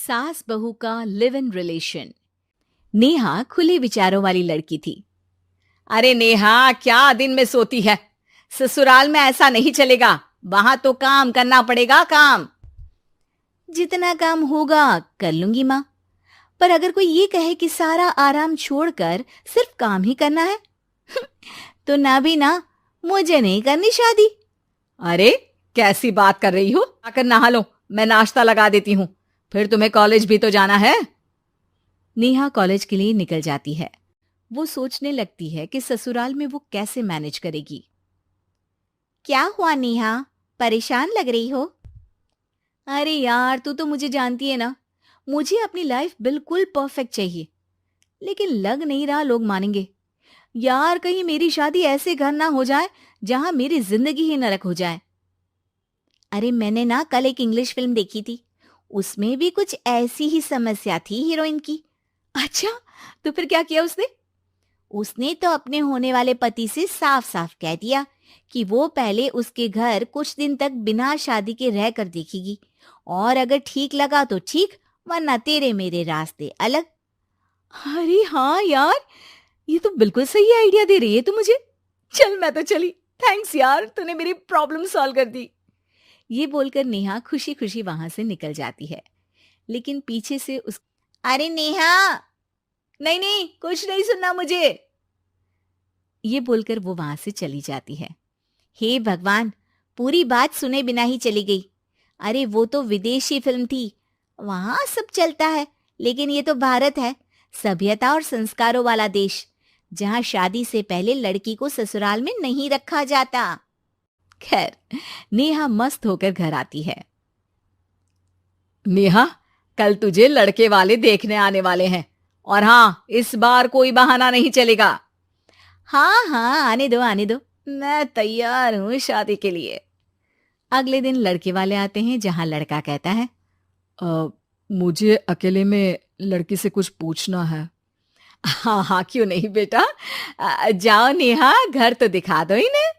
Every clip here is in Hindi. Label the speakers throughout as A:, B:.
A: सास बहू का लिव इन रिलेशन। नेहा खुले विचारों वाली लड़की थी।
B: अरे नेहा, क्या दिन में सोती है? ससुराल में ऐसा नहीं चलेगा, वहां तो काम करना पड़ेगा। काम
A: जितना काम होगा कर लूंगी माँ, पर अगर कोई ये कहे कि सारा आराम छोड़कर सिर्फ काम ही करना है तो ना भी ना, मुझे नहीं करनी शादी।
B: अरे कैसी बात कर रही हो? आकर नहा लो, मैं नाश्ता लगा देती हूँ, फिर तुम्हें कॉलेज भी तो जाना है।
A: नेहा कॉलेज के लिए निकल जाती है। वो सोचने लगती है कि ससुराल में वो कैसे मैनेज करेगी। क्या हुआ नेहा, परेशान लग रही हो? अरे यार, तू तो मुझे जानती है ना, मुझे अपनी लाइफ बिल्कुल परफेक्ट चाहिए, लेकिन लग नहीं रहा लोग मानेंगे। यार, कहीं मेरी शादी ऐसे घर ना हो जाए जहां मेरी जिंदगी ही नरक हो जाए। अरे मैंने ना कल एक इंग्लिश फिल्म देखी थी, उसमें भी कुछ ऐसी ही समस्या थी हीरोइन की। अच्छा, तो फिर क्या किया उसने? उसने तो अपने होने वाले पति से साफ साफ कह दिया कि वो पहले उसके घर कुछ दिन तक बिना शादी के रह कर देखेगी, और अगर ठीक लगा तो ठीक, वरना तेरे मेरे रास्ते अलग। अरे हाँ यार, ये तो बिल्कुल सही आइडिया दे रही है तू मुझे। चल मैं तो चली, थैंक्स यार, तूने मेरी प्रॉब्लम सॉल्व कर दी। ये बोलकर नेहा खुशी खुशी वहां से निकल जाती है, लेकिन पीछे से उस अरे नेहा, नहीं नहीं, कुछ नहीं सुनना मुझे, ये बोलकर वो वहां से चली जाती है। हे भगवान, पूरी बात सुने बिना ही चली गई। अरे वो तो विदेशी फिल्म थी, वहां सब चलता है, लेकिन ये तो भारत है, सभ्यता और संस्कारों वाला देश, जहां शादी से पहले लड़की को ससुराल में नहीं रखा जाता। खैर, नेहा मस्त होकर घर आती है।
B: नेहा, कल तुझे लड़के वाले देखने आने वाले हैं, और हाँ, इस बार कोई बहाना नहीं चलेगा।
A: हाँ हाँ, आने दो आने दो, मैं तैयार हूं शादी के लिए। अगले दिन लड़के वाले आते हैं, जहां लड़का कहता है,
B: मुझे अकेले में लड़की से कुछ पूछना है। हाँ हाँ, क्यों नहीं बेटा, जाओ नेहा, घर तो दिखा दो इन्हें।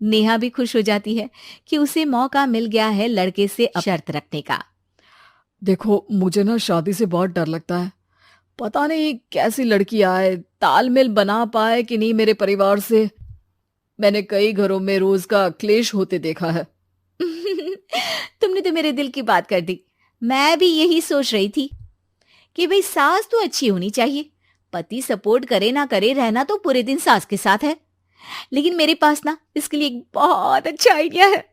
A: नेहा भी खुश हो जाती है कि उसे मौका मिल गया है लड़के से शर्त रखने का।
B: देखो, मुझे ना शादी से बहुत डर लगता है, पता नहीं कैसी लड़की आए, तालमेल बना पाए कि नहीं मेरे परिवार से। मैंने कई घरों में रोज का क्लेश होते देखा है।
A: तुमने तो मेरे दिल की बात कर दी। मैं भी यही सोच रही थी कि भाई सास तो अच्छी होनी चाहिए, पति सपोर्ट करे ना करे, रहना तो पूरे दिन सास के साथ है। लेकिन मेरे पास ना इसके लिए एक बहुत अच्छा आइडिया है।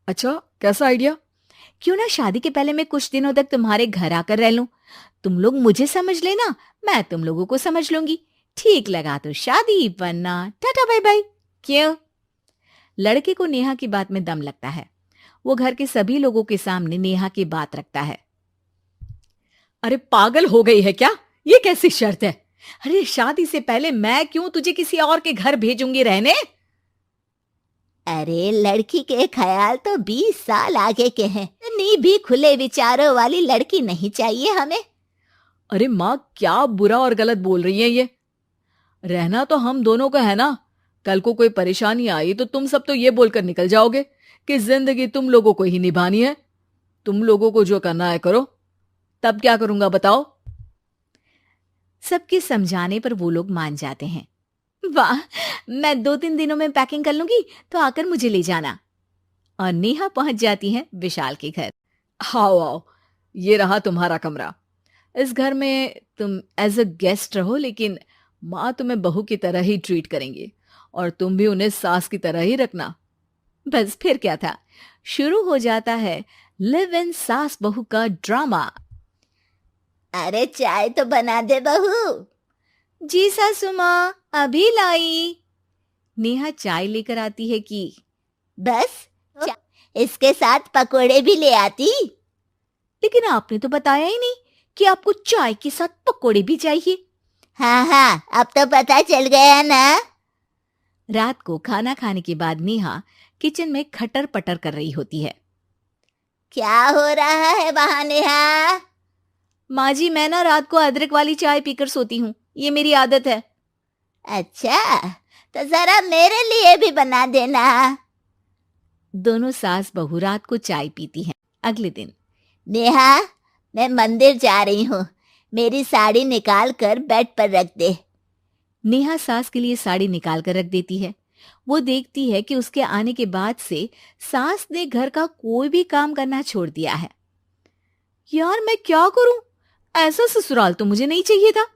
B: अच्छा, कैसा आइडिया?
A: क्यों ना शादी के पहले मैं कुछ दिनों तक तुम्हारे घर आकर रह लूं, तुम लोग मुझे समझ लेना, मैं तुम लोगों को समझ लूंगी। ठीक लगा तो शादी, वरना टाटा बाय बाय। क्यों? लड़के को नेहा की बात में दम लगता है। वो घर के सभी लोगों के सामने नेहा की बात रखता है।
B: अरे पागल हो गई है क्या? ये कैसी शर्त है? अरे शादी से पहले मैं क्यों तुझे किसी और के घर भेजूंगी रहने?
A: अरे लड़की के ख्याल तो 20 साल आगे के हैं, इतनी भी खुले विचारों वाली लड़की नहीं चाहिए हमें।
B: अरे माँ, क्या बुरा और गलत बोल रही है ये? रहना तो हम दोनों का है ना। कल को कोई परेशानी आई तो तुम सब तो ये बोलकर निकल जाओगे कि जिंदगी तुम लोगों को ही निभानी है। तुम लोगों को जो करना है करो, तब क्या करूंगा बताओ?
A: सबके समझाने पर वो लोग मान जाते हैं। वाह, मैं 2-3 दिनों में पैकिंग कर लूंगी, तो आकर मुझे ले जाना। और नेहा पहुंच जाती है विशाल के घर।
B: आओ आओ, ये रहा तुम्हारा कमरा। इस घर में तुम एज अ गेस्ट रहो, लेकिन माँ तुम्हें बहू की तरह ही ट्रीट करेंगी, और तुम भी उन्हें सास की तरह ही रखना।
A: बस फिर क्या था, शुरू हो जाता है लिव इन सास बहू का ड्रामा। अरे चाय तो बना दे बहू। जी सासू माँ, अभी लाई। नेहा चाय लेकर आती है कि बस इसके साथ पकोड़े भी ले आती। लेकिन आपने तो बताया ही नहीं कि आपको चाय के साथ पकोड़े भी चाहिए। हाँ हाँ, अब तो पता चल गया ना। रात को खाना खाने के बाद नेहा किचन में खटर पटर कर रही होती है। क्या हो रहा है वहां नेहा? माँ जी, मैं ना रात को अदरक वाली चाय पीकर सोती हूँ, ये मेरी आदत है। अच्छा, तो जरा मेरे लिए भी बना देना। दोनों सास बहू रात को चाय पीती हैं। अगले दिन, नेहा,
C: मैं मंदिर जा रही हूँ, मेरी साड़ी निकाल कर बेड पर रख दे।
A: नेहा सास के लिए साड़ी निकाल कर रख देती है। वो देखती है कि उसके आने के बाद से सास ने घर का कोई भी काम करना छोड़ दिया है। यार मैं क्या करूं? ऐसा ससुराल तो मुझे नहीं चाहिए था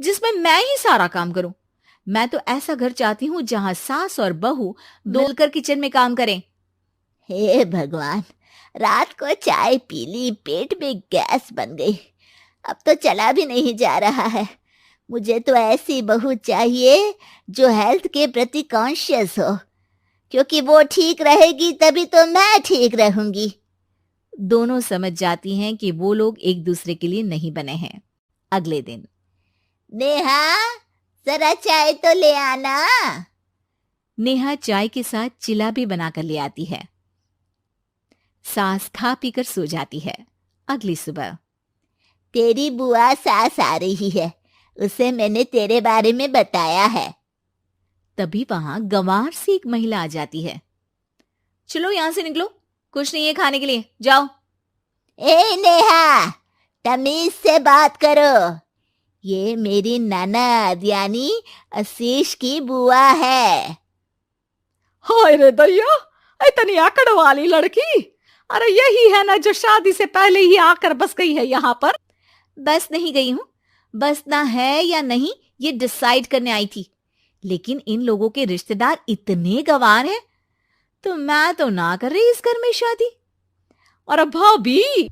A: जिसमें मैं ही सारा काम करूं। मैं तो ऐसा घर चाहती हूं जहां सास और बहू दो मिलकर किचन में काम करें।
C: हे भगवान, रात को चाय पी ली, पेट में गैस बन गई, अब तो चला भी नहीं जा रहा है। मुझे तो ऐसी बहू चाहिए जो हेल्थ के प्रति कॉन्शियस हो, क्योंकि वो ठीक रहेगी तभी तो मैं ठीक रहूंगी।
A: दोनों समझ जाती हैं कि वो लोग एक दूसरे के लिए नहीं बने हैं। अगले दिन,
C: नेहा, जरा चाय तो ले आना।
A: नेहा चाय के साथ चिला भी बनाकर ले आती है। सास खा पीकर सो जाती है। अगली सुबह,
C: तेरी बुआ सास आ रही है, उसे मैंने तेरे बारे में बताया है।
A: तभी वहां गंवार से एक महिला आ जाती है। चलो यहां से निकलो, कुछ नहीं है खाने के लिए, जाओ।
C: ए नेहा, तमीज से बात करो, ये मेरी ननद यानी आशीष की बुआ है।
B: हाय रे दैया, इतनी आकड़ वाली लड़की! अरे यही है ना जो शादी से पहले ही आकर बस गई है यहाँ पर।
A: बस नहीं गई हूं, बसना है या नहीं ये डिसाइड करने आई थी, लेकिन इन लोगों के रिश्तेदार इतने गंवार हैं तो मैं तो ना कर रही इस घर में शादी।
B: अरे भाभी,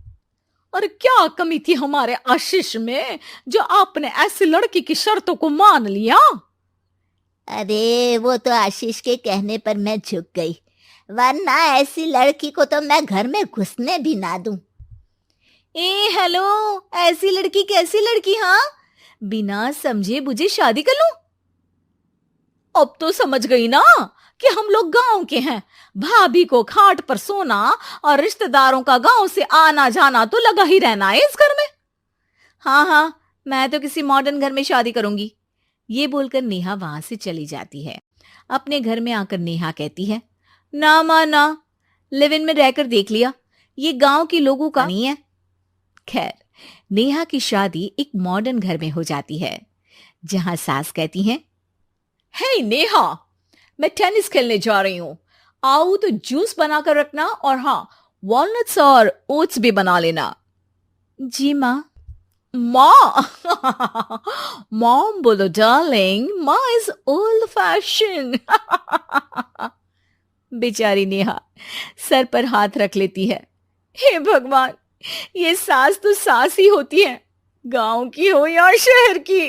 B: और क्या कमी थी हमारे आशीष में जो आपने ऐसी लड़की की शर्तों को मान लिया?
C: अरे वो तो आशीष के कहने पर मैं झुक गई, वरना ऐसी लड़की को तो मैं घर में घुसने भी ना दूं।
A: ए हेलो, ऐसी लड़की कैसी लड़की? हाँ, बिना समझे बुझे शादी कर लूं?
B: अब तो समझ गई ना कि हम लोग गांव के हैं। भाभी को खाट पर सोना और रिश्तेदारों का गांव से आना जाना तो लगा ही रहना है इस घर में।
A: हाँ हाँ, मैं तो किसी मॉडर्न घर में शादी करूंगी। ये बोलकर नेहा वहां से चली जाती है। अपने घर में आकर नेहा कहती है, ना मां ना, लिव इन में रहकर देख लिया, ये गांव के लोगों का नहीं है। खैर, नेहा की शादी एक मॉडर्न घर में हो जाती है, जहां सास कहती है,
B: हे नेहा, मैं टेनिस खेलने जा रही हूं, आओ तो जूस बनाकर रखना, और हाँ, वॉलनट्स और ओट्स भी बना लेना।
A: जी माँ।
B: माँ मॉम बोलो डार्लिंग, माँ इज ओल्ड फैशन।
A: बेचारी नेहा सर पर हाथ रख लेती है।
B: हे भगवान, ये सास तो सास ही होती है, गांव की हो या शहर की।